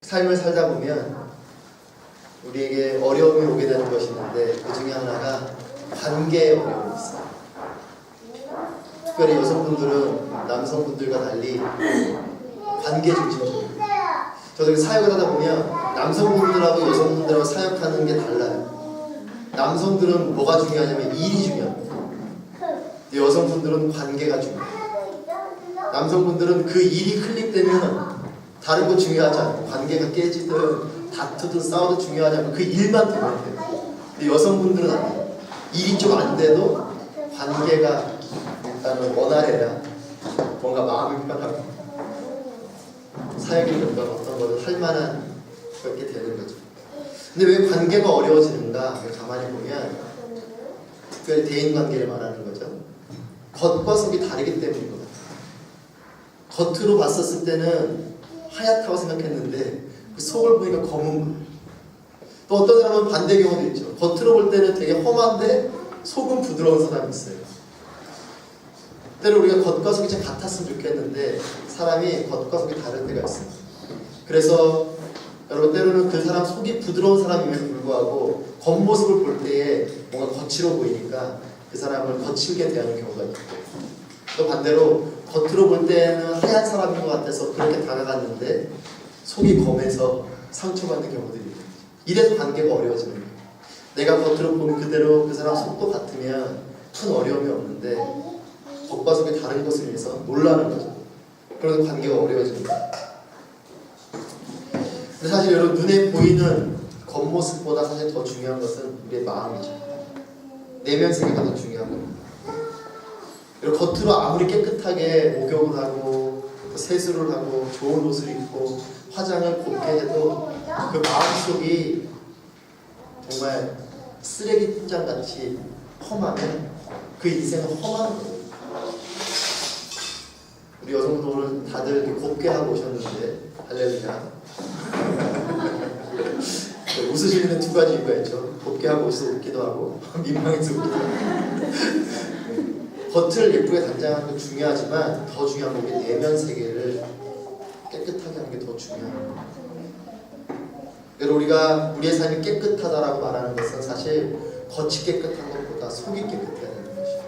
삶을 살다 보면 우리에게 어려움이 오게 되는 것이 있는데 그 중에 하나가 관계의 어려움이 있어요. 특별히 여성분들은 남성분들과 달리 관계 중심적이에요. 저도 사역을 하다 보면 남성분들하고 여성분들하고 사역하는 게 달라요. 남성들은 뭐가 중요하냐면 일이 중요합니다. 근데 여성분들은 관계가 중요해요. 남성분들은 그 일이 클릭되면 다른 거 중요하지 않고 관계가 깨지든 다투든 싸워도 중요하지 않고 그 일만 되면 돼요. 근데 여성분들은 아니에요. 일이 좀 안 돼도 관계가 일단은 원활해야 뭔가 마음이 편하고 사역이든 어떤 거를 할 만한 그렇게 되는 거죠. 근데 왜 관계가 어려워지는가? 가만히 보면 특별히 대인관계를 말하는 거죠. 겉과 속이 다르기 때문인 것 같아요. 겉으로 봤었을 때는 하얗다고 생각했는데 그 속을 보니까 검은 거예요. 또 어떤 사람은 반대 경우도 있죠. 겉으로 볼 때는 되게 험한데 속은 부드러운 사람이 있어요. 때로 우리가 겉과 속이 좀 같았으면 좋겠는데 사람이 겉과 속이 다를 때가 있어요. 그래서 여러분 때로는 그 사람 속이 부드러운 사람임에도 불구하고 겉모습을 볼 때에 뭔가 거칠어 보이니까 그 사람을 거칠게 대하는 경우가 있고, 또 반대로 겉으로 볼 때는 하얀 사람인 것 같아서 그렇게 다가갔는데 속이 검해서 상처받는 경우들이 있어요. 이래서 관계가 어려워지는 거예요. 내가 겉으로 보면 그대로 그 사람 속도 같으면 큰 어려움이 없는데 겉과 속이 다른 것을 위해서 놀라는 거죠. 그래서 관계가 어려워지는 거예요. 근데 사실 여러분 눈에 보이는 겉모습보다 사실 더 중요한 것은 우리의 마음이죠. 내면 세계가 더 중요한 겁니다. 여러분 겉으로 아무리 깨끗하게 목욕을 하고 세수를 하고 좋은 옷을 입고 화장을 곱게 해도 그 마음속이 정말 쓰레기장같이 험하면 그 인생은 험한 거예요. 우리 여성도 오늘 다들 이렇게 곱게 하고 오셨는데 할렐루야. 웃으시는 두 가지 이유가 있죠. 곱게 하고 오셔서 웃기도 하고 민망해서 웃기도 하고. 겉을 예쁘게 단장하는 건 중요하지만 더 중요한 건 우리 내면 세계를 깨끗하게 하는 게 더 중요합니다. 우리가 우리의 삶이 깨끗하다라고 말하는 것은 사실 겉이 깨끗한 것보다 속이 깨끗해야 되는 것이죠.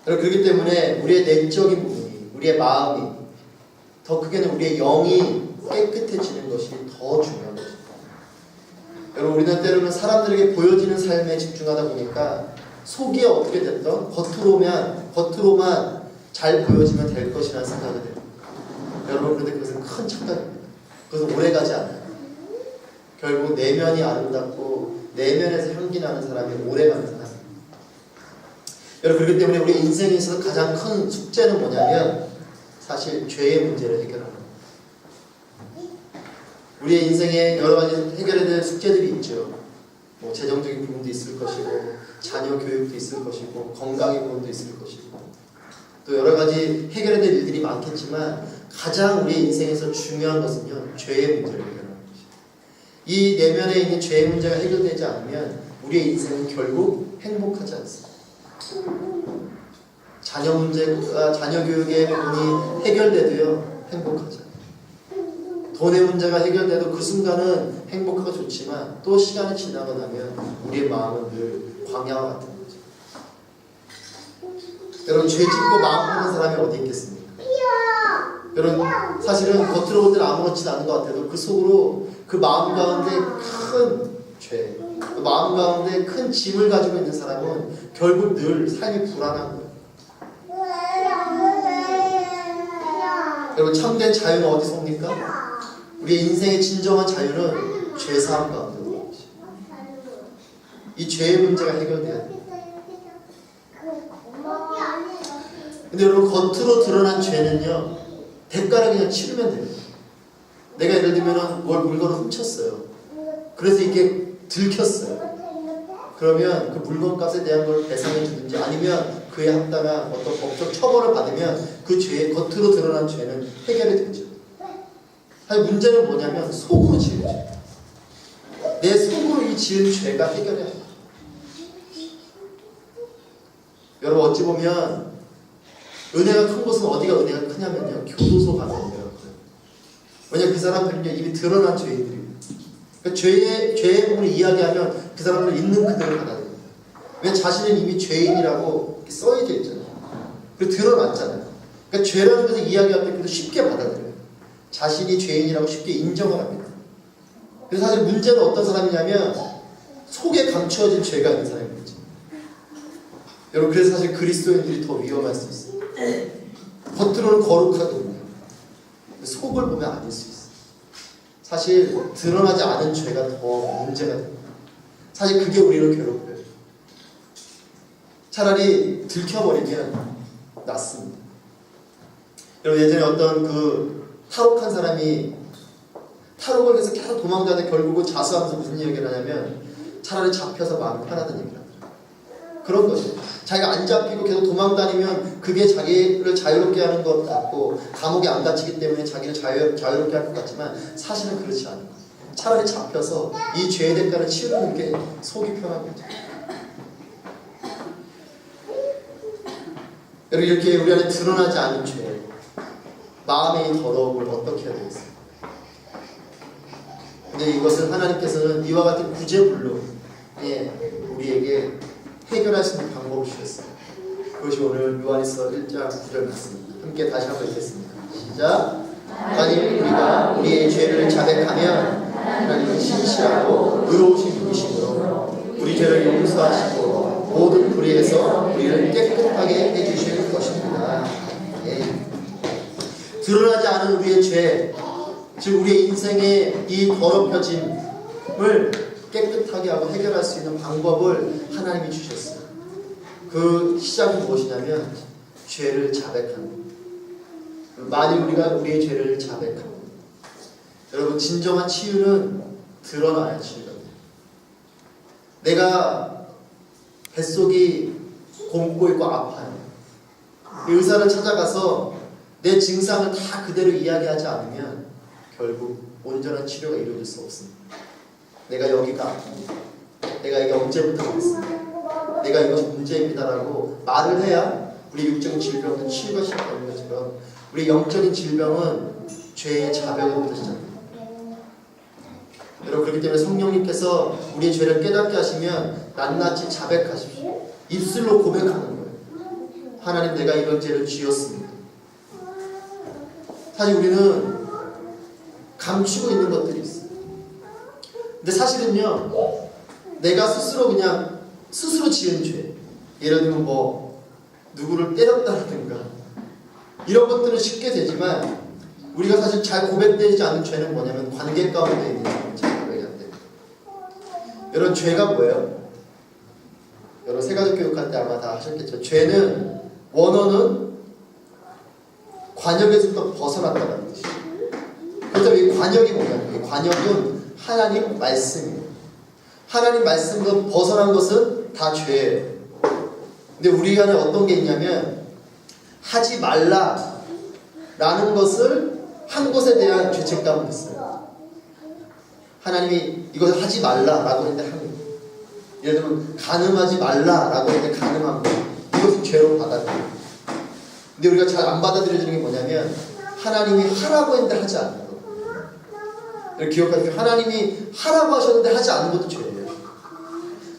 그렇기 때문에 우리의 내적인 부분이, 우리의 마음이, 더 크게는 우리의 영이 깨끗해지는 것이 더 중요한 것입니다. 여러분 우리는 때로는 사람들에게 보여지는 삶에 집중하다 보니까 속이 어떻게 됐던 겉으로만 잘 보여지면 될 것이라는 생각이 됩니다. 여러분 그런데 그것은 큰 착각입니다. 그것은 오래가지 않아요. 결국 내면이 아름답고 내면에서 향기 나는 사람이 오래가는 사람입니다. 여러분 그렇기 때문에 우리 인생에 있어서 가장 큰 숙제는 뭐냐면 사실 죄의 문제를 해결하는 겁니다. 우리의 인생에 여러 가지 해결해야 될 숙제들이 있죠. 뭐 재정적인 부분도 있을 것이고 자녀 교육도 있을 것이고 건강의 부분도 있을 것이고 또 여러 가지 해결해야 될 일들이 많겠지만 가장 우리 인생에서 중요한 것은요 죄의 문제를 해결하는 것입니다. 이 내면에 있는 죄의 문제가 해결되지 않으면 우리의 인생은 결국 행복하지 않습니다. 자녀 문제가 자녀 교육의 부분이 해결돼도요 행복하지 않아요. 돈의 문제가 해결돼도 그 순간은 행복하고 좋지만 또 시간이 지나고 나면 우리의 마음은 늘 광야와 같은 거죠. 여러분 죄 짓고 마음 푸는 사람이 어디 있겠습니까? 여러분 사실은 겉으로 볼 때는 아무렇지도 않은 것 같아도 그 속으로 그 마음 가운데 큰 죄, 그 마음 가운데 큰 짐을 가지고 있는 사람은 결국 늘 삶이 불안한 거예요. 여러분 참된 자유는 어디서 옵니까? 우리의 인생의 진정한 자유는 죄사함 가운데 오는 것이죠. 이 죄의 문제가 해결돼야 돼요. 근데 여러분 겉으로 드러난 죄는요 대가를 그냥 치르면 됩니다. 내가 예를 들면 물건을 훔쳤어요. 그래서 이게 들켰어요. 그러면 그 물건값에 대한 걸 배상해 주든지 아니면 그에 합당한 어떤 법적 처벌을 받으면 그 죄의 겉으로 드러난 죄는 해결이 되죠. 사실 문제는 뭐냐면 속으로 지은 죄. 내 속으로 이 지은 죄가 해결해야 합니다. 여러분 어찌 보면 은혜가 큰 곳은 어디가 은혜가 크냐면요 교도소 가는 은혜가 커요. 왜냐면 그 사람들은요 이미 드러난 죄인들이에요. 그러니까 죄의 부분을 이야기하면 그 사람들은 있는 그대로 받아들여요. 왜 자신은 이미 죄인이라고 써있게 있잖아요. 그리고 드러났잖아요. 그러니까 죄라는 것을 이야기할 때 그래도 쉽게 받아들여요. 자신이 죄인이라고 쉽게 인정을 합니다. 그래서 사실 문제는 어떤 사람이냐면 속에 감추어진 죄가 있는 사람인 거죠. 여러분 그래서 사실 그리스도인들이 더 위험할 수 있어요. 겉으로는 거룩하거든요. 속을 보면 아닐 수 있어요. 사실 드러나지 않은 죄가 더 문제가 됩니다. 사실 그게 우리를 괴롭혀요. 차라리 들켜버리면 낫습니다. 여러분 예전에 어떤 그 탈옥한 사람이 탈옥을 해서 계속 도망가는데 결국은 자수하면서 무슨 얘기를 하냐면 차라리 잡혀서 마음이 편하다는 얘기를 하더라고요. 그런 거죠. 자기가 안 잡히고 계속 도망다니면 그게 자기를 자유롭게 하는 것 같고 감옥에 안 갇히기 때문에 자기를 자유롭게 할 것 같지만 사실은 그렇지 않아요. 차라리 잡혀서 이 죄의 대가를 치르는 게 속이 편한 거죠. 여러분 이렇게 우리 안에 드러나지 않은 죄, 마음의 더러움을 어떻게 해야 되겠어요? 근데 이것을 하나님께서는 이와 같은 구제불능 우리에게 해결할 수 있는 방법을 주셨어요. 그것이 오늘 요한일서 1장 9절 말씀입니다. 함께 다시 한번 읽겠습니다. 시작. 만일 우리가 우리의 죄를 자백하면 하나님은 신실하고 의로우신 분이시므로 우리 죄를 용서하시고 모든 불의에서 우리를 깨끗하게 해주실 것입니다. 드러나지 않은 우리의 죄, 즉 우리의 인생의 이 더럽혀짐을 깨끗하게 하고 해결할 수 있는 방법을 하나님이 주셨어요. 그 시작은 무엇이냐면 죄를 자백하는 거예요. 만일 우리가 우리의 죄를 자백하고, 여러분 진정한 치유는 드러나야 치유가 돼요. 내가 뱃속이 곪고 있고 아파요. 의사를 찾아가서 내 증상을 다 그대로 이야기하지 않으면 결국 온전한 치료가 이루어질 수 없습니다. 내가 여기가 아픕니다. 내가 이게 언제부터 그랬습니다. 내가 이것이 문제입니다라고 말을 해야 우리 육적인 질병은 치유가 시작되는 것처럼 우리 영적인 질병은 죄의 자백으로부터 시작됩니다. 여러분 그렇기 때문에 성령님께서 우리의 죄를 깨닫게 하시면 낱낱이 자백하십시오. 입술로 고백하는 거예요. 하나님 내가 이런 죄를 지었습니다. 사실 우리는 감추고 있는 것들이 있어요. 근데 사실은요 내가 스스로 그냥 스스로 지은 죄, 예를 들면 뭐 누구를 때렸다든가 이런 것들은 쉽게 되지만 우리가 사실 잘 고백되지 않는 죄는 뭐냐면 관계 가운데 있는 잘 고백이 안 됩니다. 여러분 죄가 뭐예요? 여러분 세가족 교육할 때 아마 다 하셨겠죠. 죄는 원어는 관역에서부터 벗어났다는 뜻이에요. 그렇다면 이 관역이 뭐냐면 이 관역은 하나님 말씀이에요. 하나님 말씀으로 벗어난 것은 다 죄예요. 근데 우리 안에 어떤 게 있냐면 하지 말라라는 것을 한 것에 대한 죄책감이 있어요. 하나님이 이것을 하지 말라라고 했는데 하는 거예요. 예를 들면 간음하지 말라라고 했는데 간음한 거예요. 이것은 죄로 받아들여요. 근데 우리가 잘 안 받아들여지는 게 뭐냐면 하나님이 하라고 했는데 하지 않는 거. 기억하세요. 하나님이 하라고 하셨는데 하지 않는 것도 죄예요.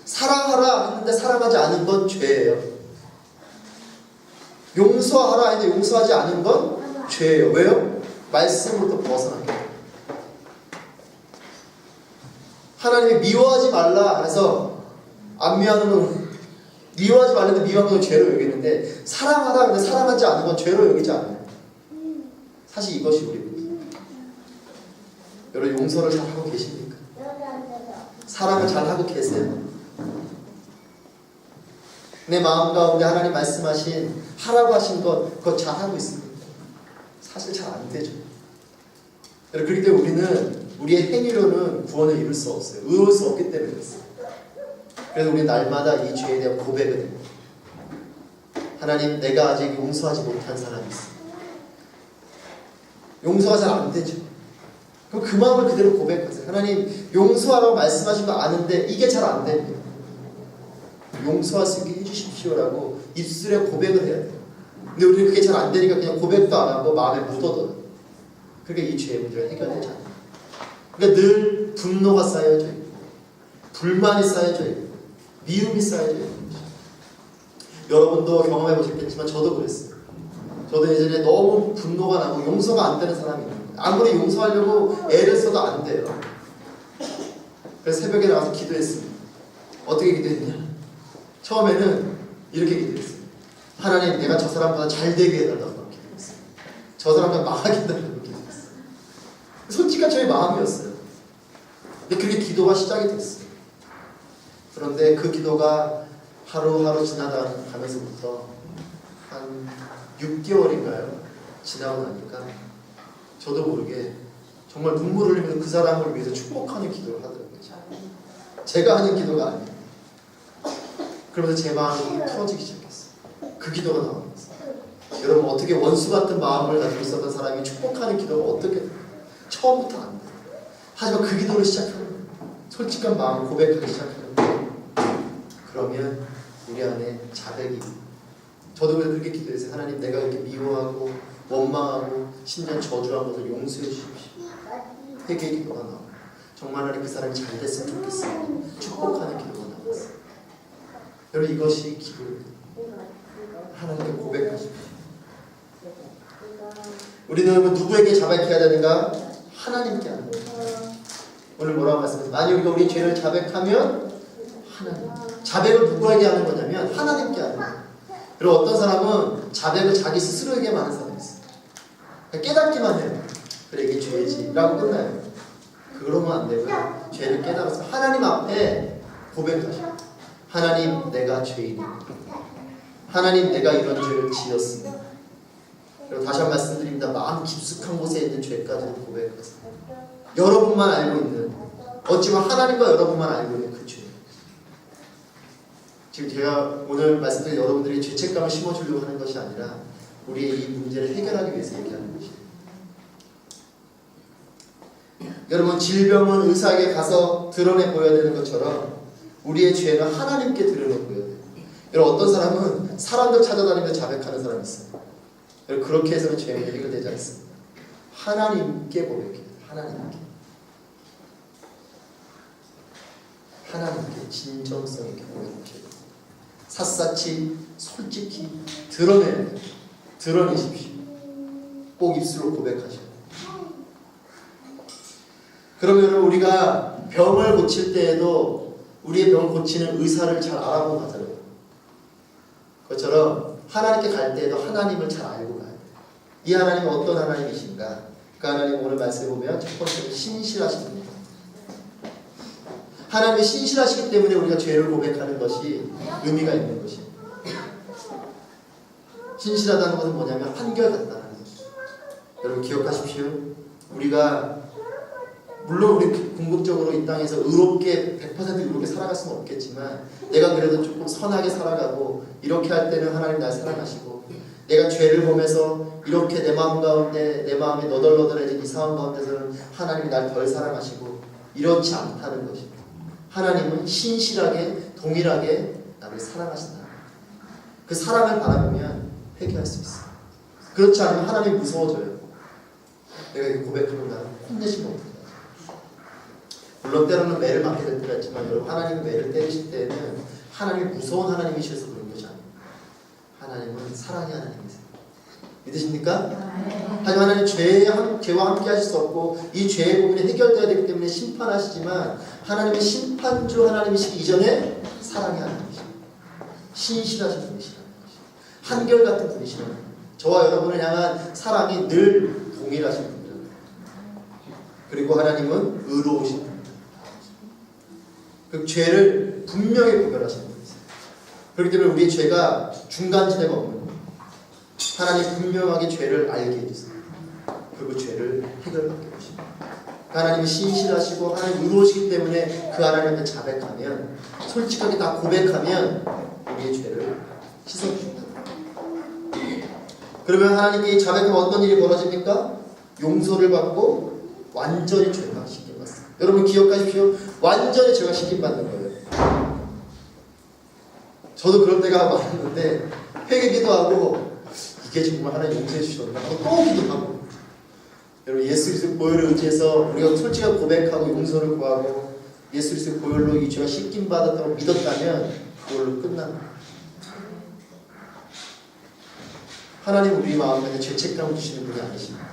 사랑하라 했는데 사랑하지 않은 건 죄예요. 용서하라 했는데 용서하지 않은 건 죄예요. 왜요? 말씀으로부터 벗어나게 돼요. 하나님이 미워하지 말라 해서 안 미워하는 건 미워하지 말라는데 미워하는 건 죄로 여기는데 사랑하라 했는데 사랑하지 않은 건 죄로 여기지 않아요. 사실 이것이 우리입니다. 여러분 용서를 잘 하고 계십니까? 사랑을 잘 하고 계세요? 내 마음 가운데 하나님 말씀하신 하라고 하신 것 그거 잘 하고 있습니다. 사실 잘 안 되죠. 여러분 그렇기 때문에 우리는 우리의 행위로는 구원을 이룰 수 없어요. 의로울 수 없기 때문에 그렇습니다. 그래서 우리 날마다 이 죄에 대한 고백을 해요. 하나님 내가 아직 용서하지 못한 사람이 있어. 용서가 잘 안 되죠. 그럼 그 마음을 그대로 고백하세요. 하나님 용서하라고 말씀하신 거 아는데 이게 잘 안 됩니다. 용서할 수 있게 해주십시오라고 입술에 고백을 해야 돼요. 근데 우리는 그게 잘 안 되니까 그냥 고백도 안 하고 마음에 묻어둬요. 그러니까 이 죄의 문제가 해결되지 않아요. 그러니까 늘 분노가 쌓여져 있고 불만이 쌓여져 있고 미움이 쌓여져 있는 거죠. 여러분도 경험해 보셨겠지만 저도 그랬어요. 저도 예전에 너무 분노가 나고 용서가 안 되는 사람이 있는 거예요. 아무리 용서하려고 애를 써도 안 돼요. 그래서 새벽에 나와서 기도했습니다. 어떻게 기도했냐? 처음에는 이렇게 기도했어요. 하나님, 내가 저 사람보다 잘 되게 해달라고 기도했어요. 저 사람보다 망하게 해달라고 기도했어요. 솔직한 저의 마음이었어요. 근데 그게 기도가 시작이 됐어요. 그런데 그 기도가 하루하루 지나가면서부터 한 6개월인가요? 지나고 나니까 저도 모르게 정말 눈물을 흘리면서 그 사람을 위해서 축복하는 기도를 하더라고요. 제가 하는 기도가 아니에요. 그러면서 제 마음이 풀어지기 시작했어요. 그 기도가 나오면서. 여러분, 어떻게 원수 같은 마음을 가지고 있었던 사람이 축복하는 기도가 어떻게 돼요? 처음부터 안 돼요. 하지만 그 기도를 시작하는 거예요. 솔직한 마음을 고백하기 시작하는 거예요. 그러면 우리 안에 자백이, 저도 그렇게 기도했어요. 하나님, 내가 이렇게 미워하고 원망하고 심지어 저주한 것을 용서해 주십시오. 회개의 기도가 나와요. 정말 하나님, 그 사람이 잘 됐으면 좋겠어요. 축복하는 기도가 나왔어요. 여러분, 이것이 기도입니다. 하나님께 고백하십시오. 우리는 누구에게 자백해야 되는가? 하나님께 하는 거예요. 오늘 뭐라고 말씀하셨어요? 만약 우리가 우리 죄를 자백하면 하나님. 자백을 누구에게 하는 거냐면 하나님께 하는 거예요. 그리고 어떤 사람은 자백을 자기 스스로에게만 하는 사람이 있어요. 깨닫기만 해요. 그래, 이게 죄지 라고 끝나요. 그러면 안 되고요. 죄를 깨달아서 하나님 앞에 고백하셔요. 하나님, 내가 죄인입니다. 하나님, 내가 이런 죄를 지었습니다. 그리고 다시 한 번 말씀드립니다. 마음 깊숙한 곳에 있는 죄까지도 고백하세요. 여러분만 알고 있는, 어찌보면 하나님과 여러분만 알고 있는 그 죄. 지금 제가 오늘 말씀드린 여러분들이 죄책감을 심어주려고 하는 것이 아니라 우리의 이 문제를 해결하기 위해서 얘기하는 것이에요. 여러분, 질병은 의사에게 가서 드러내 보여야 되는 것처럼 우리의 죄는 하나님께 드러내 보여야 돼요. 여러분, 어떤 사람은 사람들 찾아다니면서 자백하는 사람이 있어요. 여러분, 그렇게 해서는 죄는 해결되지 않습니다. 하나님께 고백해요. 하나님께. 하나님께 진정성 있게 고백해요. 샅샅이 솔직히 드러내야 돼요. 드러내십시오. 꼭 입술로 고백하셔요. 그러면 우리가 병을 고칠 때에도 우리의 병을 고치는 의사를 잘 알아보고 가잖아요. 그것처럼 하나님께 갈 때에도 하나님을 잘 알고 가야 돼요. 이 하나님은 어떤 하나님이신가? 그 하나님 오늘 말씀해 보면 첫 번째는 신실하신 분입니다. 하나님이 신실하시기 때문에 우리가 죄를 고백하는 것이 의미가 있는 것입니다. 신실하다는 것은 뭐냐면 한결같다는 것입니다. 여러분 기억하십시오. 우리가 물론 우리 궁극적으로 이 땅에서 의롭게 100% 의롭게 살아갈 수는 없겠지만 내가 그래도 조금 선하게 살아가고 이렇게 할 때는 하나님 날 사랑하시고 내가 죄를 보면서 이렇게 내 마음 가운데 내 마음이 너덜너덜해진 이 상황 가운데서는 하나님이 날 덜 사랑하시고 이렇지 않다는 것입니다. 하나님은 신실하게 동일하게 나를 사랑하신다. 그 사랑을 바라보면 회개할 수 있어요. 그렇지 않으면 하나님이 무서워져요. 내가 이렇게 고백하면 나를 혼내시면 어떡해. 물론 때로는 매를 맞게 될 때가 있지만 여러분 하나님이 매를 때리실 때는 하나님이 무서운 하나님이셔서 그런 것이 아니에요. 하나님은 사랑의 하나님이세요. 믿으십니까? 하지만 하나님 죄와 함께 하실 수 없고 이 죄의 부분이 해결되어야 되기 때문에 심판하시지만 하나님의 심판주 하나님이시기 이전에 사랑의 하나님이시죠. 신실하신 분이시라는 것이죠. 한결같은 분이시라는 거예요. 저와 여러분을 향한 사랑이 늘 동일하신 분이라는 거예요. 그리고 하나님은 의로우신 분이에요. 그 죄를 분명히 구별하시는 분이세요. 그렇기 때문에 우리의 죄가 중간지대가 없는 거예요. 하나님 분명하게 죄를 알게 해주세요. 그리고 죄를 해결받게 해주십니다. 하나님이 신실하시고 하나님 의로우시기 때문에 그 하나님한테 자백하면 솔직하게 다 고백하면 우리의 죄를 씻어주신다. 그러면 하나님께 자백하면 어떤 일이 벌어집니까? 용서를 받고 완전히 죄가 씻김받습니다. 여러분 기억하십시오. 완전히 죄가 씻김받는 거예요. 저도 그럴 때가 많았는데 회개 기도하고 이게 정말 하나님 용서해 주셨나 하고 또 기도하고 여러분 예수 그리스도 보혈을 의지해서 우리가 솔직하게 고백하고 용서를 구하고 예수 그리스도 보혈로 이 죄가 씻김 받았다고 믿었다면 그걸로 끝납니다. 하나님은 우리 마음 가운데 죄책감을 주시는 분이 아니십니다.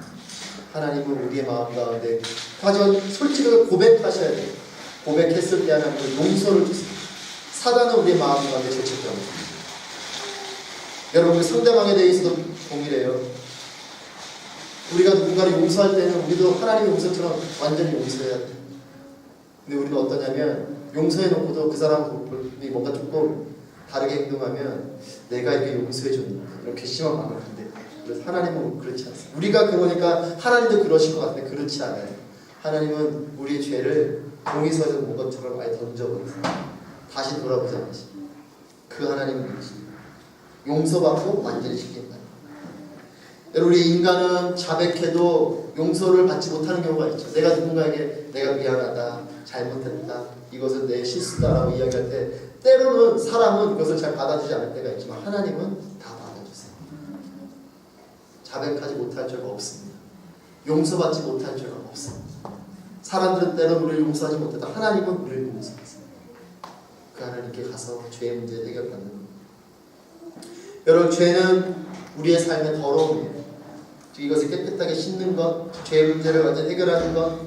하나님은 우리의 마음 가운데 하지만 솔직하게 고백하셔야 돼요. 고백했을 때 하나님은 용서를 주세요. 사단은 우리의 마음 가운데 죄책감을 줍니다. 여러분 상대방에 대해서도 동일해요. 우리가 누군가를 용서할 때는 우리도 하나님의 용서처럼 완전히 용서해야 돼요. 근데 우리는 어떠냐면 용서해놓고도 그 사람이 뭔가 조금 다르게 행동하면 내가 이렇게 용서해줬는데 이런 괘씸한 마음을 갖는데 그래서 하나님은 그렇지 않습니다. 우리가 그러니까 하나님도 그러실 것 같은데 그렇지 않아요. 하나님은 우리의 죄를 동의서에서 본 것처럼 아예 던져버리세요. 다시 돌아보지 않으십니다. 그 하나님은 그러십니다. 용서받고 완전히 시킨다. 우리 인간은 자백해도 용서를 받지 못하는 경우가 있죠. 내가 누군가에게 내가 미안하다, 잘못했다, 이것은 내 실수다라고 이야기할 때 때로는 사람은 그것을 잘 받아주지 않을 때가 있지만 하나님은 다 받아주세요. 자백하지 못할 죄가 없습니다. 용서받지 못할 죄가 없습니다. 사람들은 때로는 우리를 용서하지 못했다. 하나님은 우리를 용서하세요. 그 하나님께 가서 죄의 문제를 해결받는 겁니다. 여러분 죄는 우리의 삶의 더러움이에요. 이것을 깨끗하게 씻는 것, 죄의 문제를 완전히 해결하는 것,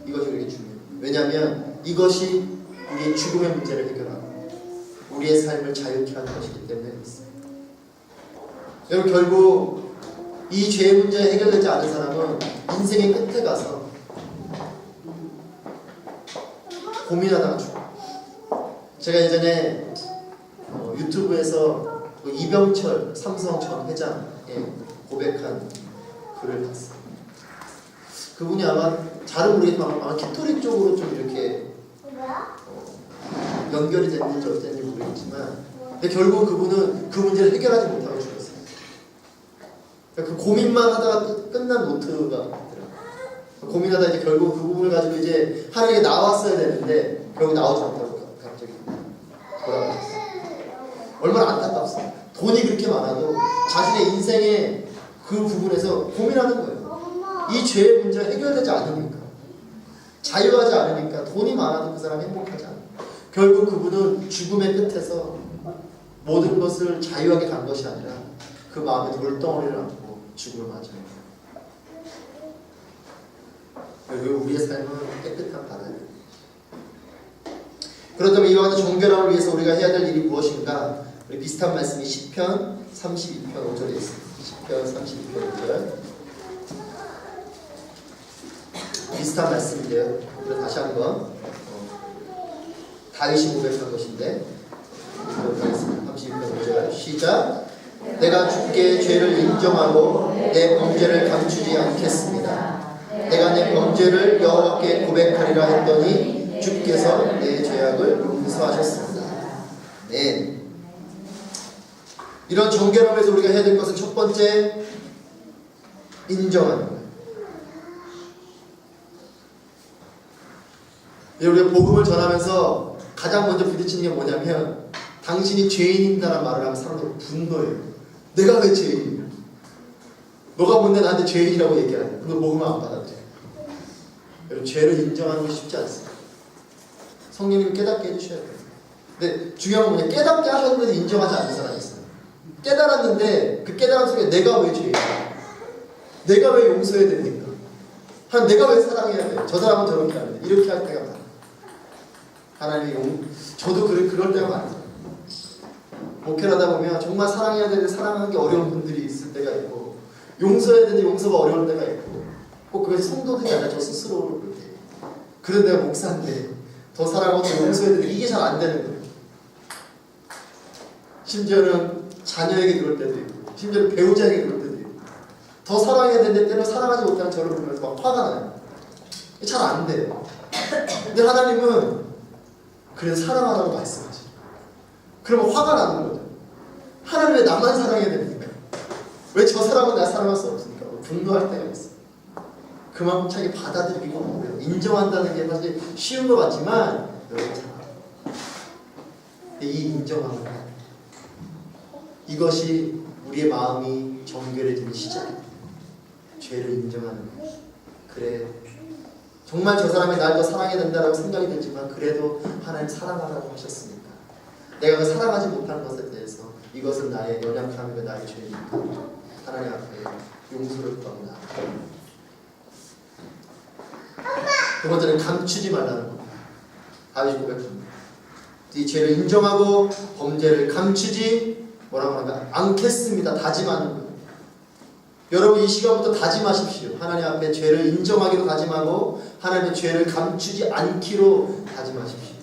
이것이 우리에게 중요해요. 왜냐하면 이것이 우리의 죽음의 문제를 해결하고 우리의 삶을 자유케 하는 것이기 때문에 그렇습니다. 여러분 결국 이 죄의 문제가 해결되지 않은 사람은 인생의 끝에 가서 고민하다가 죽어요. 제가 예전에 유튜브에서 이병철 삼성 전 회장의 고백한 글을 봤어요. 그분이 아마 잘은 모르겠지만 아마 캐토릭 쪽으로 좀 이렇게 연결이 됐는지 어땠는지 모르겠지만 근데 결국 그분은 그 문제를 해결하지 못하고 죽었어요. 그러니까 그 고민만 하다가 끝난 노트가 있더라고요. 고민하다 이제 결국 그 부분을 가지고 이제 하나님께 나왔어야 되는데 결국 나오지 못하고 갑자기 돌아가셨어요. 얼마나 안타깝습니다. 돈이 그렇게 많아도 자신의 인생의 그 부분에서 고민하는 거예요. 이 죄의 문제가 해결되지 않으니까, 자유하지 않으니까, 돈이 많아도 그 사람이 행복하지 않아요. 결국 그분은 죽음의 끝에서 모든 것을 자유하게 간 것이 아니라 그 마음에 돌덩어리를 안고 죽음을 맞아요. 결국 우리의 삶은 깨끗한 바다예요. 그렇다면 이와 같은 정결함을 위해서 우리가 해야 될 일이 무엇인가? 우리 비슷한 말씀이 시편 32편 5절에 있습니다. 시편 32편 5절 비슷한 말씀인데요. 다시 한번 다윗이 고백한 것인데 읽어보겠습니다. 32편 5절 시작. 내가 주께 죄를 인정하고 내 범죄를 감추지 않겠습니다. 내가 내 범죄를 여호와께 고백하리라 했더니 주께서 내 죄악을 용서하셨습니다. 네. 이런 정결함에서 우리가 해야 될 것은 첫 번째 인정하는 거예요. 우리가 복음을 전하면서 가장 먼저 부딪히는 게 뭐냐면 당신이 죄인입니다라는 말을 하면 사람들이 분노해요. 내가 왜 죄인이냐? 너가 뭔데 나한테 죄인이라고 얘기하냐? 그리고 복음을 안 받아들여. 여러분 죄를 인정하는 게 쉽지 않습니다. 성령님 깨닫게 해주셔야 돼요. 근데 중요한 건 뭐냐? 깨닫게 하셨는데도 인정하지 않는 사람이 있어요. 깨달았는데 그 깨달은 속에 내가 왜 죄인이야? 내가 왜 용서해야 됩니까? 내가 왜 사랑해야 돼? 저 사람은 저렇게 안 돼. 이렇게 할 때가 많아요. 하나님이 저도 그럴 때가 많아요. 목회를 하다 보면 정말 사랑해야 되는데 사랑하는 게 어려운 분들이 있을 때가 있고 용서해야 되는데 용서가 어려울 때가 있고 꼭 그것이 성도들이 아니라 저 스스로를 그럴 때 그런 내가 목사인데 더 사랑하고 더 용서해야 되는데 이게 잘 안 되는 거예요. 심지어는 자녀에게 그럴 때도 있고 심지어는 배우자에게 그럴 때도 있고 더 사랑해야 되는데 때는 사랑하지 못하는 저를 보면서 막 화가 나요. 잘 안 돼요. 근데 하나님은 그래 사랑하라고 말씀하지. 그러면 화가 나는 거죠. 하나님 왜 나만 사랑해야 됩니까? 왜 저 사람은 나 사랑할 수 없습니까? 분노할 때가 있어요. 그만큼 자기 받아들이기가 어려워요. 인정한다는 게 사실 쉬운 것 같지만 여러분 잘 알아요. 이 인정함은 이것이 우리의 마음이 정결해지는 시작입니다. 죄를 인정하는 것. 그래, 정말 저 사람이 날 더 사랑해야 된다고 생각이 들지만 그래도 하나님 사랑하라고 하셨으니까 내가 그 사랑하지 못하는 것에 대해서 이것은 나의 연약함이고 나의 죄니까 하나님 앞에 용서를 구합니다. 두 번째는 감추지 말라는 겁니다. 다윗이 고백합니다. 이 죄를 인정하고 범죄를 감추지 뭐라고 하는가? 않겠습니다. 다짐하는 거예요. 여러분 이 시간부터 다짐하십시오. 하나님 앞에 죄를 인정하기로 다짐하고 하나님의 죄를 감추지 않기로 다짐하십시오.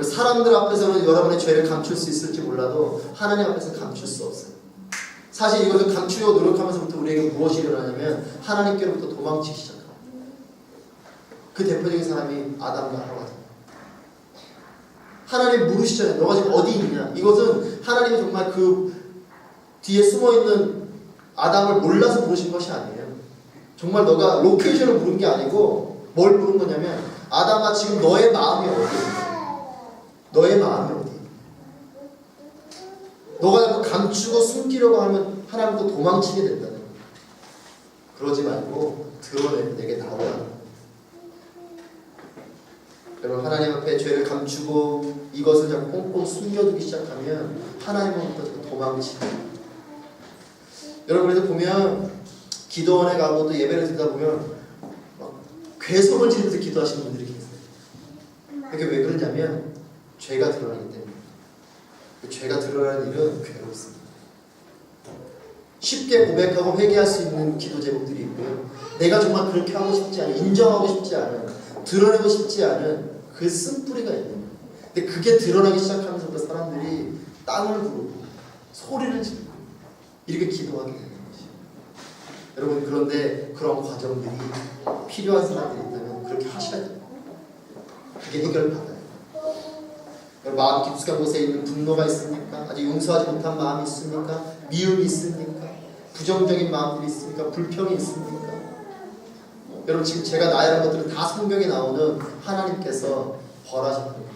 사람들 앞에서는 여러분의 죄를 감출 수 있을지 몰라도 하나님 앞에서 감출 수 없어요. 사실 이것을 감추려고 노력하면서부터 우리에게 무엇이 일어나냐면 하나님께로부터 도망치기 시작합니다. 그 대표적인 사람이 아담과 하와죠. 하나님 물으시잖아요. 너가 지금 어디 있냐? 이것은 하나님이 정말 그 뒤에 숨어있는 아담을 몰라서 부르신 것이 아니에요. 정말 너가 로케이션을 부른 게 아니고 뭘 부른 거냐면 아담아 지금 너의 마음이 어디야? 너의 마음이 어디야? 너가 자꾸 감추고 숨기려고 하면 하나님도 도망치게 된다는 거예요. 그러지 말고 드러내고 내게 나오라는 거예요. 여러분 하나님 앞에 죄를 감추고 이것을 자꾸 꽁꽁 숨겨두기 시작하면 하나님으로부터 도망치고 여러분 그래서 보면 기도원에 가고 또 예배를 드리다 보면 막 괴성을 지르면서 기도하시는 분들이 계세요. 그게 왜 그러냐면 죄가 드러나기 때문에. 그 죄가 드러나는 일은 괴롭습니다. 쉽게 고백하고 회개할 수 있는 기도 제목들이 있고요. 내가 정말 그렇게 하고 싶지 않은, 인정하고 싶지 않은, 드러내고 싶지 않은 그 쓴뿌리가 있는 거예요. 근데 그게 드러나기 시작하면서부터 사람들이 땅을 부르고 소리를 지르고 이렇게 기도하게 되는 것이에요. 여러분 그런데 그런 과정들이 필요한 사람들이 있다면 그렇게 하셔야 돼요. 그게 해결받아요. 마음 깊숙한 곳에 있는 분노가 있습니까? 아직 용서하지 못한 마음이 있습니까? 미움이 있습니까? 부정적인 마음들이 있습니까? 불평이 있습니까? 여러분 지금 제가 나열한 것들은 다 성경에 나오는 하나님께서 벌하셨던 겁니다.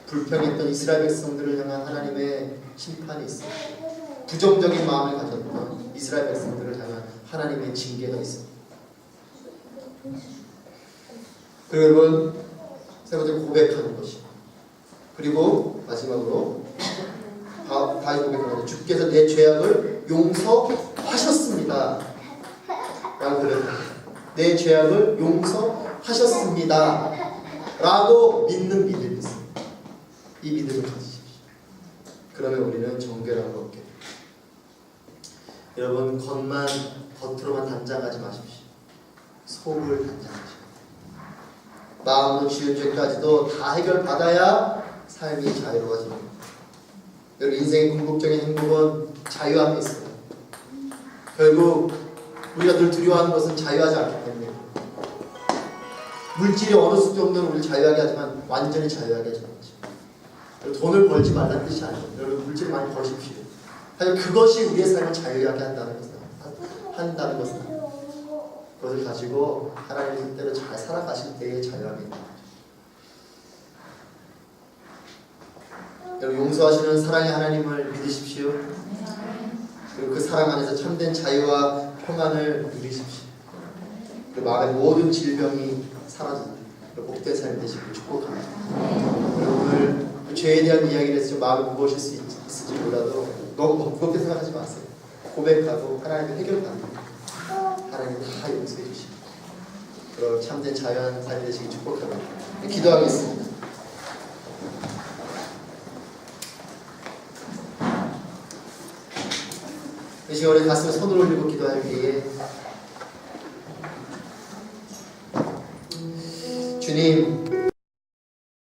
불평했던 이스라엘 백성들을 향한 하나님의 심판이 있어요. 부정적인 마음을 가졌던 이스라엘 백성들을 향한 하나님의 징계가 있습니다. 그리고 여러분 세 번째 고백하는 것이 그리고 마지막으로 다윗 고백합니다. 주께서 내 죄악을 용서하셨습니다. 라고 그랬습니다. 내 죄악을 용서하셨습니다. 라고 믿는 믿음이 있습니다. 이 믿음을 가지십시오. 그러면 우리는 정결함을 얻게 됩니다. 여러분 겉으로만 단장하지 마십시오. 속을 단장하십시오. 마음으로 지은 죄까지도 다 해결받아야 삶이 자유로워집니다. 여러분 인생의 궁극적인 행복은 자유 안에 있어요. 결국 우리가 늘 두려워하는 것은 자유하지 않기 때문에 물질이 어느 정도는 우리를 자유하게 하지만 완전히 자유하게 하지 않죠. 돈을 벌지 말라는 뜻이 아니에요. 여러분 물질 많이 버십시오. 하지만 그것이 우리의 삶을 자유하게 한다는 것은 그것을 가지고 하나님의 뜻대로 잘 살아가실 때의 자유함이 있다. 여러분 용서하시는 사랑의 하나님을 믿으십시오. 그리고 그 사랑 안에서 참된 자유와 평안을 누리십시오. 그리고 마음의 모든 질병이 사라집니다. 복된 삶이 되시길 축복합니다. 오늘 죄에 대한 이야기를 해서 좀 마음이 무거우실 수 있을지 몰라도 너무 무겁게 생각하지 마세요. 고백하고 하나님의 해결받는 하나님 다 용서해 주시고 그럼 참된 자유한 삶이 되시길 축복합니다. 기도하겠습니다. 이 시간에 가슴에 손을 올리고 기도할 때에 주님